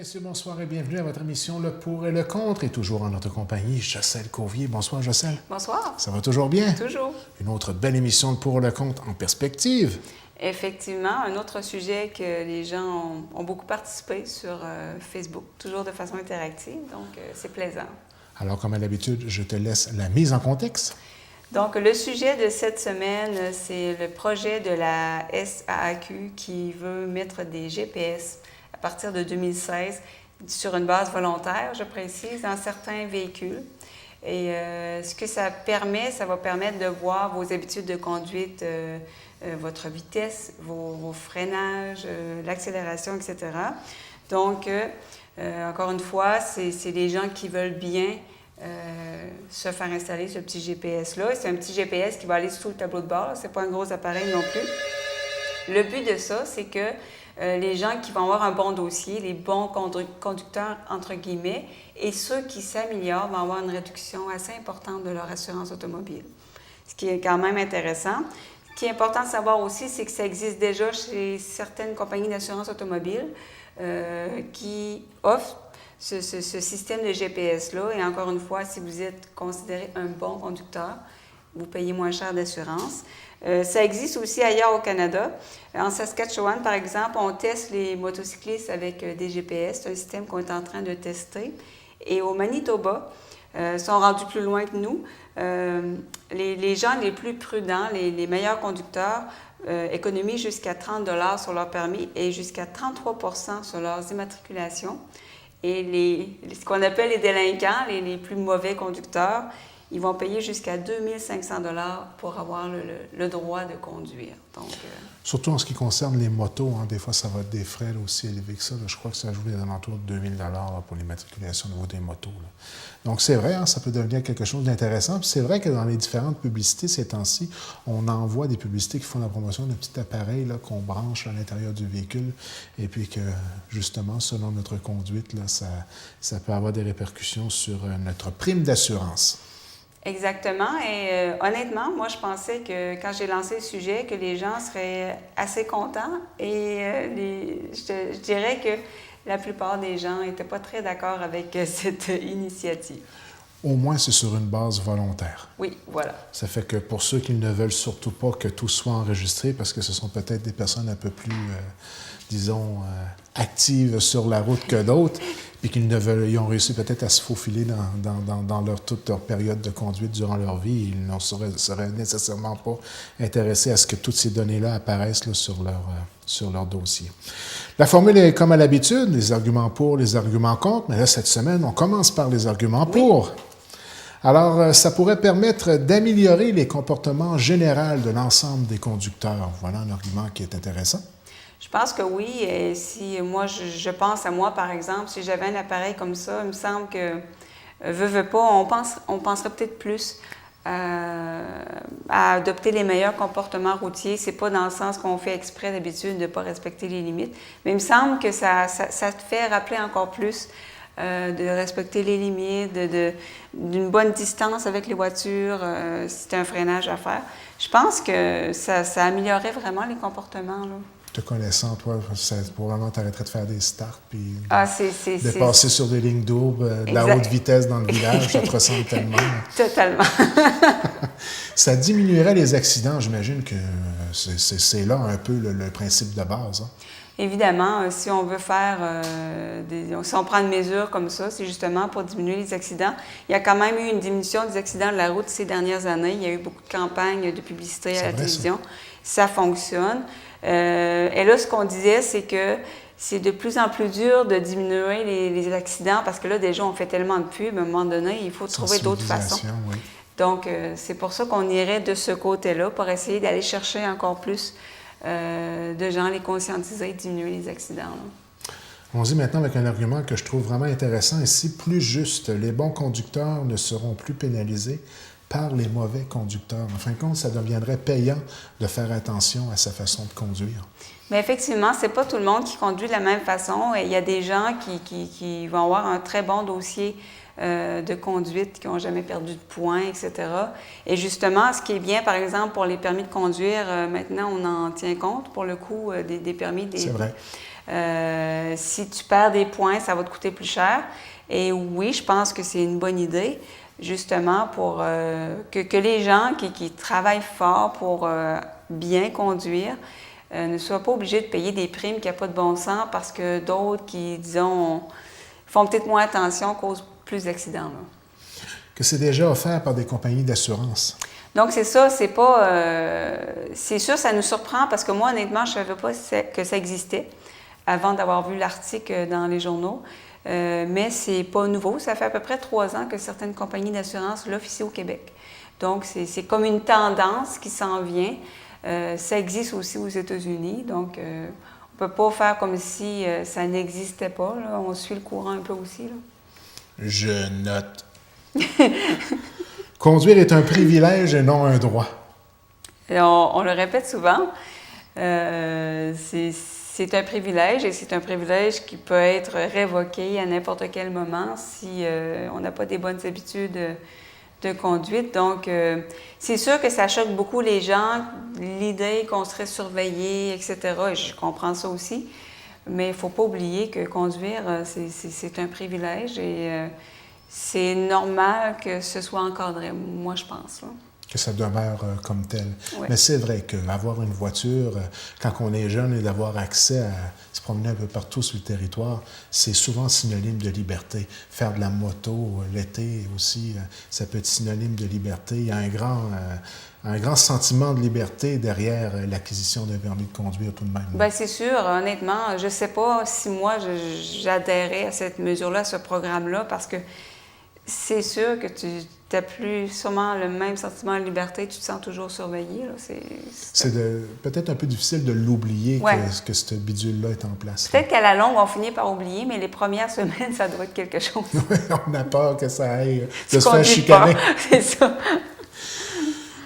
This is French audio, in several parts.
messieurs, bonsoir et bienvenue à votre émission Le Pour et le Contre. Et toujours en notre compagnie, Jocelyne Cauvier. Bonsoir, Jocelyne. Bonsoir. Ça va toujours bien? Toujours. Une autre belle émission Le Pour et le Contre en perspective. Effectivement, un autre sujet que les gens ont beaucoup participé sur Facebook, toujours de façon interactive, donc c'est plaisant. Alors, comme à l'habitude, je te laisse la mise en contexte. Donc, le sujet de cette semaine, c'est le projet de la SAAQ qui veut mettre des GPS à partir de 2016 sur une base volontaire, je précise, dans certains véhicules. Et ce que ça permet, ça va permettre de voir vos habitudes de conduite, votre vitesse, vos freinages, l'accélération, etc. Donc, encore une fois, c'est les gens qui veulent bien se faire installer ce petit GPS-là. C'est un petit GPS qui va aller sous le tableau de bord. Ce n'est pas un gros appareil non plus. Le but de ça, c'est que les gens qui vont avoir un bon dossier, les bons conducteurs, entre guillemets, et ceux qui s'améliorent vont avoir une réduction assez importante de leur assurance automobile. Ce qui est quand même intéressant. Ce qui est important de savoir aussi, c'est que ça existe déjà chez certaines compagnies d'assurance automobile qui offrent ce système de GPS-là. Et encore une fois, si vous êtes considéré un bon conducteur, vous payez moins cher d'assurance. Ça existe aussi ailleurs au Canada. En Saskatchewan, par exemple, on teste les motocyclistes avec des GPS. C'est un système qu'on est en train de tester. Et au Manitoba, sont rendus plus loin que nous. Les gens les plus prudents, les meilleurs conducteurs, économisent jusqu'à 30 $ sur leur permis et jusqu'à 33 % sur leurs immatriculations. Et ce qu'on appelle les délinquants, les plus mauvais conducteurs, ils vont payer jusqu'à 2500 $ pour avoir le droit de conduire. Donc, surtout en ce qui concerne les motos, hein, des fois, ça va être des frais là, aussi élevés que ça. Là. Je crois que ça joue aux alentours de 2000 $ pour l'immatriculation au niveau des motos. Là. Donc, c'est vrai, hein, ça peut devenir quelque chose d'intéressant. Puis c'est vrai que dans les différentes publicités ces temps-ci, on envoie des publicités qui font la promotion d'un petit appareil là, qu'on branche à l'intérieur du véhicule et puis que, justement, selon notre conduite, là, ça peut avoir des répercussions sur notre prime d'assurance. Exactement. Et honnêtement, moi, je pensais que quand j'ai lancé le sujet, que les gens seraient assez contents. Et je dirais que la plupart des gens n'étaient pas très d'accord avec cette initiative. Au moins, c'est sur une base volontaire. Oui, voilà. Ça fait que pour ceux qui ne veulent surtout pas que tout soit enregistré, parce que ce sont peut-être des personnes un peu plus, disons, actives sur la route que d'autres, puis ils ont réussi peut-être à se faufiler dans toute leur période de conduite durant leur vie. Ils ne seraient nécessairement pas intéressés à ce que toutes ces données-là apparaissent là, sur leur dossier. La formule est comme à l'habitude, les arguments pour, les arguments contre, mais là, cette semaine, on commence par les arguments pour. Alors, ça pourrait permettre d'améliorer les comportements généraux de l'ensemble des conducteurs. Voilà un argument qui est intéressant. Je pense que oui. Et si moi, je pense à moi, par exemple, si j'avais un appareil comme ça, il me semble que, veut pas, on penserait peut-être plus à adopter les meilleurs comportements routiers. C'est pas dans le sens qu'on fait exprès d'habitude de ne pas respecter les limites. Mais il me semble que ça te fait rappeler encore plus de respecter les limites, d'une bonne distance avec les voitures, si tu as un freinage à faire. Je pense que ça améliorerait vraiment les comportements, là. Te connaissant, toi, probablement t'arrêterais de faire des starts puis de c'est passer sur des lignes doubles, de la haute vitesse dans le village, ça te ressemble tellement. Totalement. Ça diminuerait les accidents, j'imagine que c'est là un peu le principe de base. Hein. Évidemment, si on veut faire si on prend une mesure comme ça, c'est justement pour diminuer les accidents. Il y a quand même eu une diminution des accidents de la route ces dernières années. Il y a eu beaucoup de campagnes de publicité à la télévision. Ça fonctionne. Et là, ce qu'on disait, c'est que c'est de plus en plus dur de diminuer les accidents parce que là, déjà, on fait tellement de pubs, à un moment donné, il faut trouver d'autres façons. Oui. Donc, c'est pour ça qu'on irait de ce côté-là pour essayer d'aller chercher encore plus de gens, les conscientiser et diminuer les accidents. Là. On dit maintenant avec un argument que je trouve vraiment intéressant ici, plus juste, les bons conducteurs ne seront plus pénalisés par les mauvais conducteurs. En fin de compte, ça deviendrait payant de faire attention à sa façon de conduire. Bien, effectivement, c'est pas tout le monde qui conduit de la même façon. Il y a des gens qui vont avoir un très bon dossier de conduite, qui n'ont jamais perdu de points, etc. Et justement, ce qui est bien, par exemple, pour les permis de conduire, maintenant, on en tient compte, pour le coup, des permis. C'est vrai. Si tu perds des points, ça va te coûter plus cher. Et oui, je pense que c'est une bonne idée, justement, pour que les gens qui travaillent fort pour bien conduire ne soient pas obligés de payer des primes qui n'ont pas de bon sens parce que d'autres qui, disons, font peut-être moins attention, causent plus d'accidents. Là. Que c'est déjà offert par des compagnies d'assurance. Donc, c'est ça, c'est pas... c'est sûr, ça nous surprend parce que moi, honnêtement, je ne savais pas que ça existait avant d'avoir vu l'article dans les journaux. Mais c'est pas nouveau. Ça fait à peu près 3 ans que certaines compagnies d'assurance l'offrent ici au Québec. Donc, c'est comme une tendance qui s'en vient. Ça existe aussi aux États-Unis. Donc, on ne peut pas faire comme si ça n'existait pas. Là. On suit le courant un peu aussi. Là. Je note. Conduire est un privilège et non un droit. Et on le répète souvent. C'est un privilège et c'est un privilège qui peut être révoqué à n'importe quel moment si on n'a pas des bonnes habitudes de conduite. Donc, c'est sûr que ça choque beaucoup les gens, l'idée qu'on serait surveillé, etc. Et je comprends ça aussi. Mais il ne faut pas oublier que conduire, c'est un privilège et c'est normal que ce soit encadré, moi, je pense. Là. Que ça demeure comme tel. Oui. Mais c'est vrai qu'avoir une voiture, quand on est jeune et d'avoir accès à se promener un peu partout sur le territoire, c'est souvent synonyme de liberté. Faire de la moto l'été aussi, ça peut être synonyme de liberté. Il y a un grand sentiment de liberté derrière l'acquisition d'un permis de conduire tout de même. Bien, c'est sûr, honnêtement, je ne sais pas si moi j'adhérais à cette mesure-là, à ce programme-là, parce que c'est sûr que tu n'as plus sûrement le même sentiment de liberté, tu te sens toujours surveillé. Là. C'est peut-être un peu difficile de l'oublier ouais. que ce bidule-là est en place. Peut-être qu'à la longue, on finit par oublier, mais les premières semaines, ça doit être quelque chose. On a peur que ça aille de se faire chicaner. C'est ça.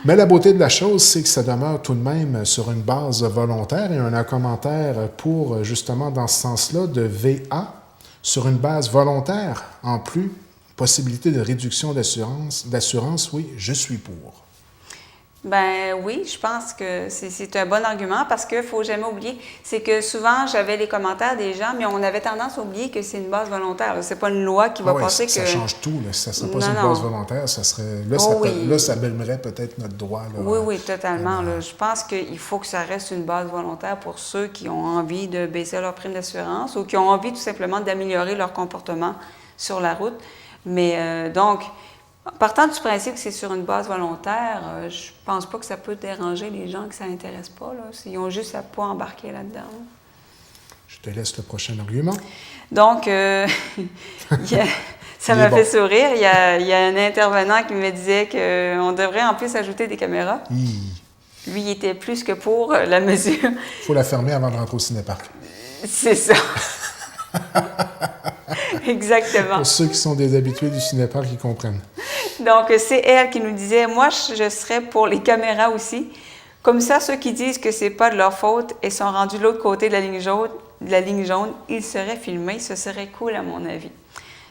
Mais la beauté de la chose, c'est que ça demeure tout de même sur une base volontaire et on a un commentaire pour, justement, dans ce sens-là, de VA, sur une base volontaire, en plus, possibilité de réduction d'assurance, oui, je suis pour. Ben oui, je pense que c'est un bon argument parce qu'il ne faut jamais oublier, c'est que souvent, j'avais les commentaires des gens, mais on avait tendance à oublier que c'est une base volontaire. Ce n'est pas une loi qui va passer ça que... Ça change tout. Là. Si ça ne serait pas une base volontaire, ça serait... Là, ça bêmerait peut-être notre droit. Là, oui, totalement. Là. Je pense qu'il faut que ça reste une base volontaire pour ceux qui ont envie de baisser leur prime d'assurance ou qui ont envie tout simplement d'améliorer leur comportement sur la route. Mais donc... Partant du principe que c'est sur une base volontaire, je pense pas que ça peut déranger les gens que ça n'intéresse pas. Là. Ils ont juste à ne pas embarquer là-dedans. Je te laisse le prochain argument. Donc, ça m'a fait sourire. Il y a un intervenant qui me disait qu'on devrait en plus ajouter des caméras. Lui, il était plus que pour la mesure. Il faut la fermer avant de rentrer au cinéparc. C'est ça. Exactement. Pour ceux qui sont des habitués du cinéparc, qui comprennent. Donc, c'est elle qui nous disait, moi, je serais pour les caméras aussi. Comme ça, ceux qui disent que c'est pas de leur faute et sont rendus de l'autre côté de la ligne jaune, ils seraient filmés. Ce serait cool, à mon avis.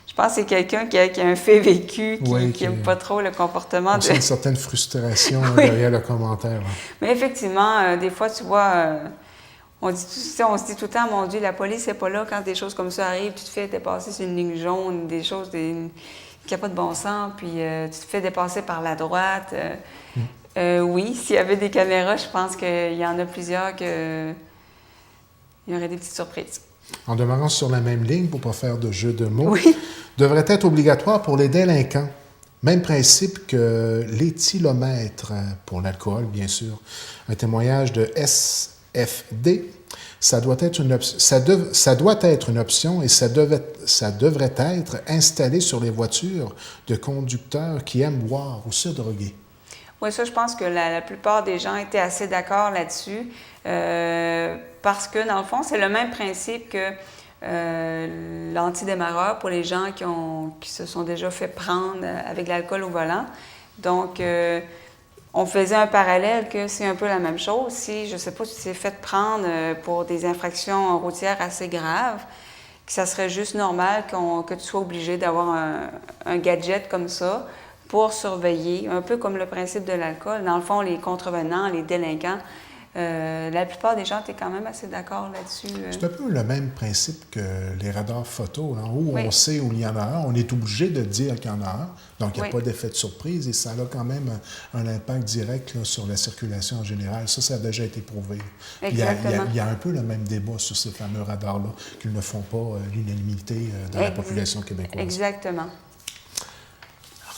Je pense que c'est quelqu'un qui a un fait vécu, qui n'aime pas trop le comportement. C'est une certaine frustration derrière le commentaire. Hein. Mais effectivement, des fois, tu vois... On se dit tout le temps, mon Dieu, la police n'est pas là quand des choses comme ça arrivent. Tu te fais dépasser sur une ligne jaune, des choses qui n'ont pas de bon sens, puis tu te fais dépasser par la droite. Oui, s'il y avait des caméras, je pense qu'il y en a plusieurs il y aurait des petites surprises. En demeurant sur la même ligne, pour ne pas faire de jeu de mots, devrait être obligatoire pour les délinquants. Même principe que l'éthylomètre, pour l'alcool, bien sûr. Un témoignage de SFD, ça doit être une option et ça devrait être installé sur les voitures de conducteurs qui aiment boire ou se droguer. Oui, ça, je pense que la plupart des gens étaient assez d'accord là-dessus parce que, dans le fond, c'est le même principe que l'antidémarreur pour les gens qui se sont déjà fait prendre avec l'alcool au volant. Donc, on faisait un parallèle que c'est un peu la même chose. Si, je ne sais pas, si tu t'es fait prendre pour des infractions routières assez graves, que ça serait juste normal que tu sois obligé d'avoir un gadget comme ça pour surveiller, un peu comme le principe de l'alcool. Dans le fond, les contrevenants, les délinquants, La plupart des gens étaient quand même assez d'accord là-dessus. C'est un peu le même principe que les radars photo. En haut, Oui. on sait où il y en a un, on est obligé de dire qu'il y en a un, donc il n'y a Oui. pas d'effet de surprise et ça a quand même un impact direct là, sur la circulation en général. Ça a déjà été prouvé. Exactement. Il y a un peu le même débat sur ces fameux radars-là, qu'ils ne font pas l'unanimité dans la population québécoise. Exactement.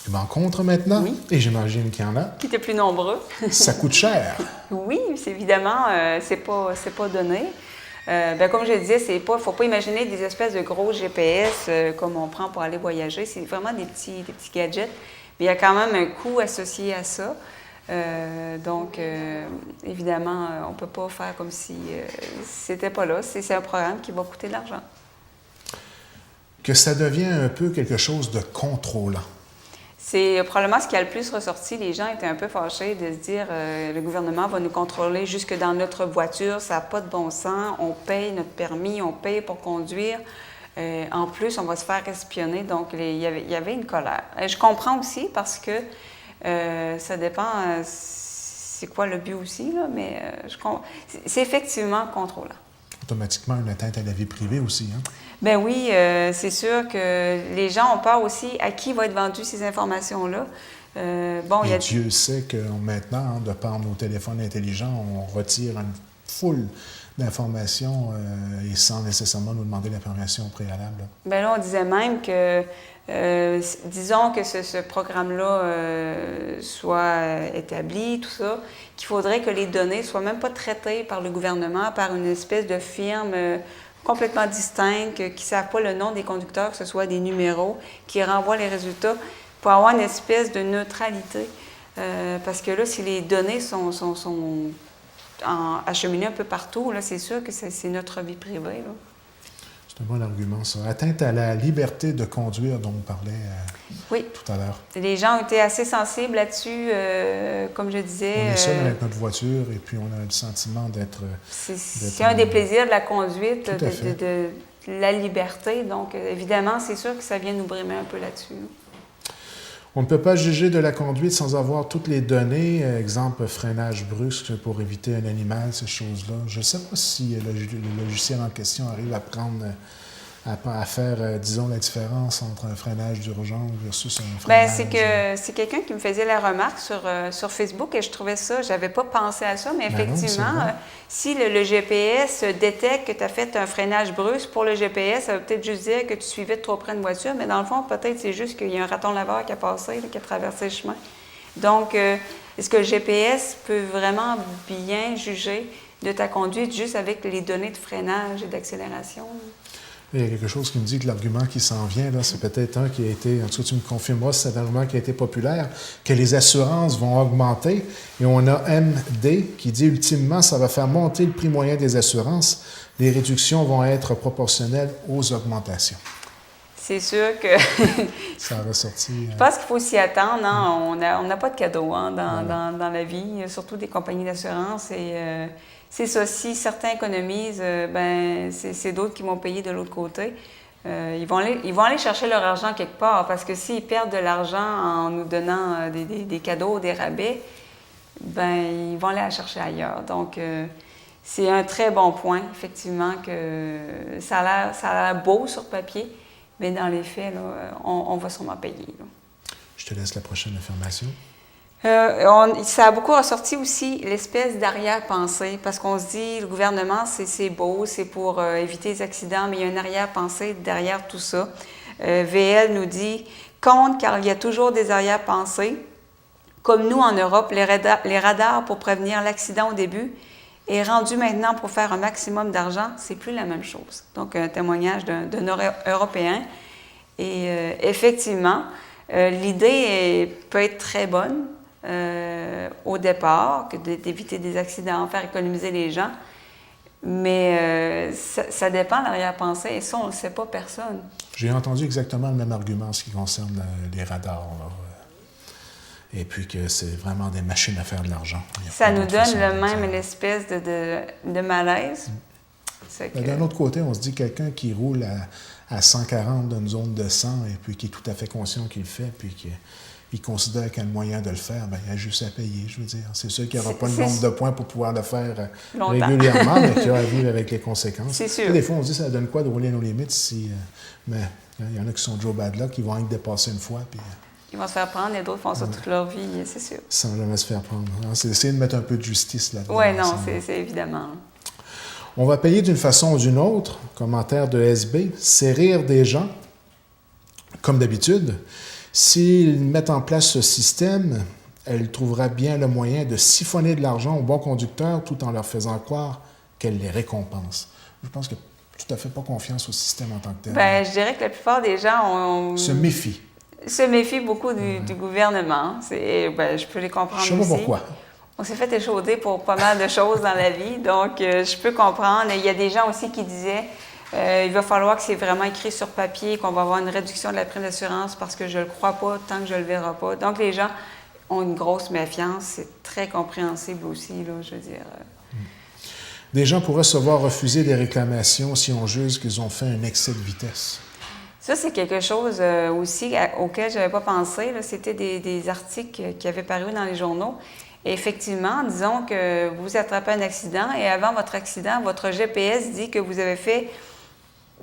Argument contre maintenant, Oui. et j'imagine qu'il y en a. Qui étaient plus nombreux. Ça coûte cher. Oui, c'est évidemment, c'est pas donné. Comme je le disais, il ne faut pas imaginer des espèces de gros GPS comme on prend pour aller voyager. C'est vraiment des petits gadgets. Mais il y a quand même un coût associé à ça. Évidemment, on ne peut pas faire comme si c'était pas là. C'est un programme qui va coûter de l'argent. Que ça devient un peu quelque chose de contrôlant. C'est probablement ce qui a le plus ressorti. Les gens étaient un peu fâchés de se dire le gouvernement va nous contrôler jusque dans notre voiture, ça n'a pas de bon sens, on paye notre permis, on paye pour conduire. En plus, on va se faire espionner. Donc, il y avait une colère. Je comprends aussi parce que ça dépend c'est quoi le but aussi, là, mais c'est effectivement contrôlant. Automatiquement, une atteinte à la vie privée aussi, hein? Ben oui, c'est sûr que les gens ont peur aussi à qui vont être vendues ces informations-là. Dieu sait que maintenant, de par nos téléphones intelligents, on retire une foule d'informations et sans nécessairement nous demander la permission préalable. Bien là, on disait même que, disons que ce programme-là soit établi, tout ça, qu'il faudrait que les données ne soient même pas traitées par le gouvernement, par une espèce de firme complètement distincte, qui ne savent pas le nom des conducteurs, que ce soit des numéros, qui renvoient les résultats, pour avoir une espèce de neutralité. Parce que là, si les données sont acheminées un peu partout, là, c'est sûr que c'est notre vie privée, là. C'est un bon argument, ça. Atteinte à la liberté de conduire dont on parlait tout à l'heure. Les gens ont été assez sensibles là-dessus, comme je disais. On est seul avec notre voiture et puis on a le sentiment d'être... C'est un des plaisirs de la conduite, de la liberté. Donc, évidemment, c'est sûr que ça vient nous brimer un peu là-dessus. On ne peut pas juger de la conduite sans avoir toutes les données, exemple freinage brusque pour éviter un animal, ces choses-là. Je ne sais pas si le logiciel en question arrive à faire, disons, la différence entre un freinage d'urgence versus un freinage... C'est quelqu'un qui me faisait la remarque sur Facebook et je trouvais ça, j'avais pas pensé à ça, mais effectivement, si le GPS détecte que tu as fait un freinage brusque, pour le GPS, ça veut peut-être juste dire que tu suivais de trop près une voiture, mais dans le fond, peut-être c'est juste qu'il y a un raton laveur qui a passé, qui a traversé le chemin. Donc, est-ce que le GPS peut vraiment bien juger de ta conduite juste avec les données de freinage et d'accélération? Il y a quelque chose qui me dit que l'argument qui s'en vient, là, c'est peut-être un qui a été, en tout cas tu me confirmeras si c'est un argument qui a été populaire, que les assurances vont augmenter. Et on a MD qui dit ultimement, ça va faire monter le prix moyen des assurances. Les réductions vont être proportionnelles aux augmentations. C'est sûr que... Ça a ressorti... Je pense qu'il faut s'y attendre. Hein? On n'a pas de cadeau dans la vie, surtout des compagnies d'assurance. Et c'est ça, si certains économisent, c'est d'autres qui vont payer de l'autre côté. Ils vont aller chercher leur argent quelque part, parce que s'ils perdent de l'argent en nous donnant des cadeaux, des rabais, ils vont aller la chercher ailleurs. Donc, c'est un très bon point, effectivement, que ça a l'air beau sur papier, mais dans les faits, là, on va sûrement payer. Là. Je te laisse la prochaine affirmation. Ça a beaucoup ressorti aussi l'espèce d'arrière-pensée, parce qu'on se dit, le gouvernement, c'est beau, c'est pour éviter les accidents, mais il y a une arrière-pensée derrière tout ça. VL nous dit, compte car il y a toujours des arrière-pensées. Comme nous en Europe, les radars pour prévenir l'accident au début est rendu maintenant pour faire un maximum d'argent, c'est plus la même chose. Donc, un témoignage d'un Européen. Et effectivement, l'idée peut être très bonne au départ, d'éviter des accidents, faire économiser les gens, mais ça dépend de l'arrière-pensée, et ça, on ne le sait pas personne. J'ai entendu exactement le même argument en ce qui concerne les radars, là. Et puis que c'est vraiment des machines à faire de l'argent. Ça nous donne une espèce de malaise. D'un autre côté, on se dit quelqu'un qui roule à 140 dans une zone de 100 et puis qui est tout à fait conscient qu'il le fait, puis qu'il puis il considère qu'il y a le moyen de le faire, bien, il a juste à payer, je veux dire. C'est sûr qu'il n'y aura pas le nombre de points pour pouvoir le faire régulièrement, mais qu'il y aura à vivre avec les conséquences. C'est sûr. Des fois, on se dit, ça donne quoi de rouler nos limites si... mais il y en a qui sont Joe Bad Luck, qui vont être dépassés une fois, puis... Ils vont se faire prendre, et d'autres font ça toute leur vie, c'est sûr. Sans jamais se faire prendre. C'est essayer de mettre un peu de justice là-dedans. Oui, non, c'est évidemment. On va payer d'une façon ou d'une autre, commentaire de SB, c'est rire des gens, comme d'habitude. S'ils mettent en place ce système, elle trouvera bien le moyen de siphonner de l'argent aux bons conducteurs tout en leur faisant croire qu'elle les récompense. Je pense que tout à fait pas confiance au système en tant que tel. Bien, je dirais que la plupart des gens se méfient. Se méfient beaucoup du gouvernement. Ben, je peux les comprendre aussi. Je sais pas pourquoi. On s'est fait échauder pour pas mal de choses dans la vie, donc je peux comprendre. Il y a des gens aussi qui disaient il va falloir que c'est vraiment écrit sur papier, qu'on va avoir une réduction de la prime d'assurance parce que je ne le crois pas tant que je ne le verrai pas. Donc les gens ont une grosse méfiance. C'est très compréhensible aussi, là, je veux dire. Des gens pourraient se voir refuser des réclamations si on juge qu'ils ont fait un excès de vitesse. Ça, c'est quelque chose aussi auquel je n'avais pas pensé. C'était des articles qui avaient paru dans les journaux. Et effectivement, disons que vous attrapez un accident et avant votre accident, votre GPS dit que vous avez fait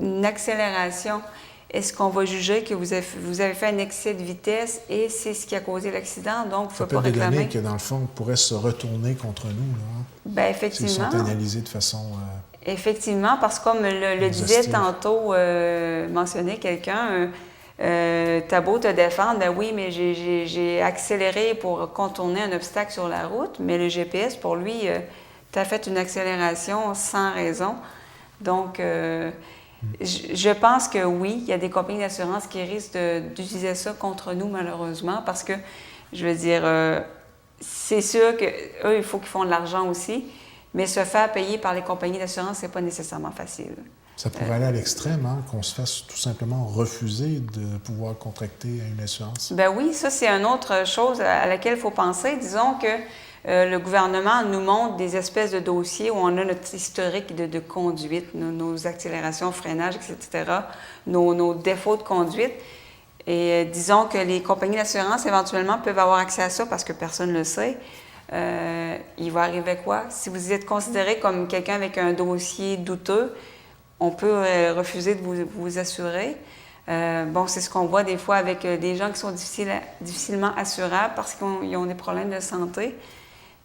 une accélération. Est-ce qu'on va juger que vous avez fait un excès de vitesse et c'est ce qui a causé l'accident? Donc, il ne faut pas réclamer. Ça peut donner que, dans le fond, pourrait se retourner contre nous, là. Bien, effectivement. S'ils sont analysés de façon... Effectivement, parce que comme le disait tantôt, mentionnait quelqu'un, t'as beau te défendre, ben oui, mais j'ai accéléré pour contourner un obstacle sur la route, mais le GPS, pour lui, t'as fait une accélération sans raison. Donc, je pense que oui, il y a des compagnies d'assurance qui risquent d'utiliser ça contre nous, malheureusement, parce que, je veux dire, c'est sûr qu'eux, il faut qu'ils font de l'argent aussi. Mais se faire payer par les compagnies d'assurance, ce n'est pas nécessairement facile. Ça pourrait aller à l'extrême, hein, qu'on se fasse tout simplement refuser de pouvoir contracter une assurance. Ben oui, ça, c'est une autre chose à laquelle il faut penser. Disons que le gouvernement nous montre des espèces de dossiers où on a notre historique de conduite, nos accélérations, freinages, etc., nos défauts de conduite. Et disons que les compagnies d'assurance, éventuellement, peuvent avoir accès à ça parce que personne ne le sait. Il va arriver quoi? Si vous êtes considéré comme quelqu'un avec un dossier douteux, on peut refuser de vous assurer. Bon, c'est ce qu'on voit des fois avec des gens qui sont difficilement assurables parce qu'ils ont des problèmes de santé.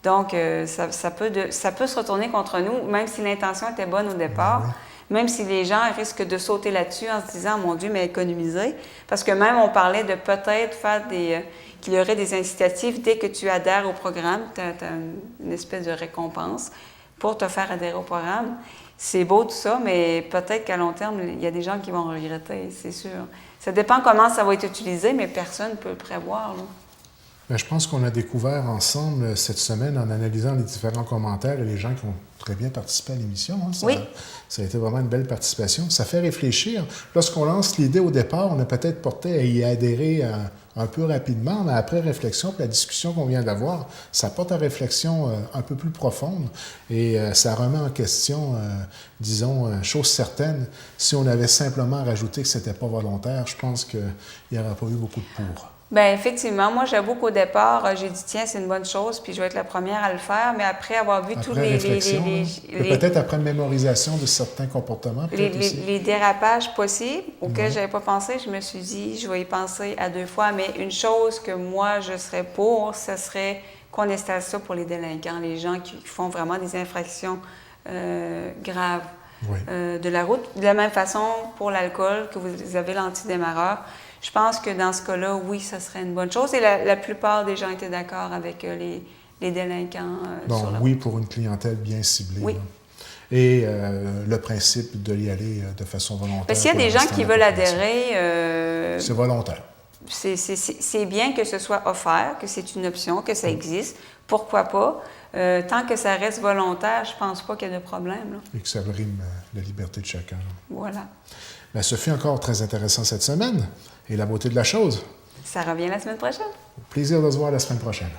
Donc, ça peut se retourner contre nous, même si l'intention était bonne au départ. Oui. Même si les gens risquent de sauter là-dessus en se disant « Mon Dieu, mais économiser ». Parce que même, on parlait de peut-être faire qu'il y aurait des incitatifs. Dès que tu adhères au programme, tu as une espèce de récompense pour te faire adhérer au programme. C'est beau tout ça, mais peut-être qu'à long terme, il y a des gens qui vont regretter, c'est sûr. Ça dépend comment ça va être utilisé, mais personne ne peut le prévoir, là. Bien, je pense qu'on a découvert ensemble cette semaine, en analysant les différents commentaires et les gens qui ont très bien participé à l'émission. Hein, oui. Ça a été vraiment une belle participation. Ça fait réfléchir. Lorsqu'on lance l'idée au départ, on a peut-être porté à y adhérer un peu rapidement, mais après réflexion, puis la discussion qu'on vient d'avoir, ça porte à réflexion un peu plus profonde et ça remet en question, disons, chose certaine, si on avait simplement rajouté que c'était pas volontaire, je pense qu'il n'y aurait pas eu beaucoup de pour. Bien, effectivement. Moi, j'avoue qu'au départ, j'ai dit, tiens, c'est une bonne chose, puis je vais être la première à le faire, mais après avoir vu tous les peut-être après mémorisation de certains comportements, les dérapages possibles auxquels je n'avais pas pensé, je me suis dit, je vais y penser à 2 fois, mais une chose que moi, je serais pour, ce serait qu'on installe ça pour les délinquants, les gens qui font vraiment des infractions graves de la route. De la même façon, pour l'alcool, que vous avez l'antidémarreur, je pense que dans ce cas-là, oui, ça serait une bonne chose. Et la plupart des gens étaient d'accord avec les délinquants. Bon, oui, pour une clientèle bien ciblée. Oui. Là. Et le principe de y aller de façon volontaire. Mais s'il y a des gens qui veulent adhérer... c'est volontaire. C'est bien que ce soit offert, que c'est une option, que ça existe. Pourquoi pas? Tant que ça reste volontaire, je ne pense pas qu'il y a de problème. Là. Et que ça rime la liberté de chacun. Voilà. Bien, ce fut encore très intéressant cette semaine. Et la beauté de la chose. Ça revient la semaine prochaine. Plaisir de se voir la semaine prochaine.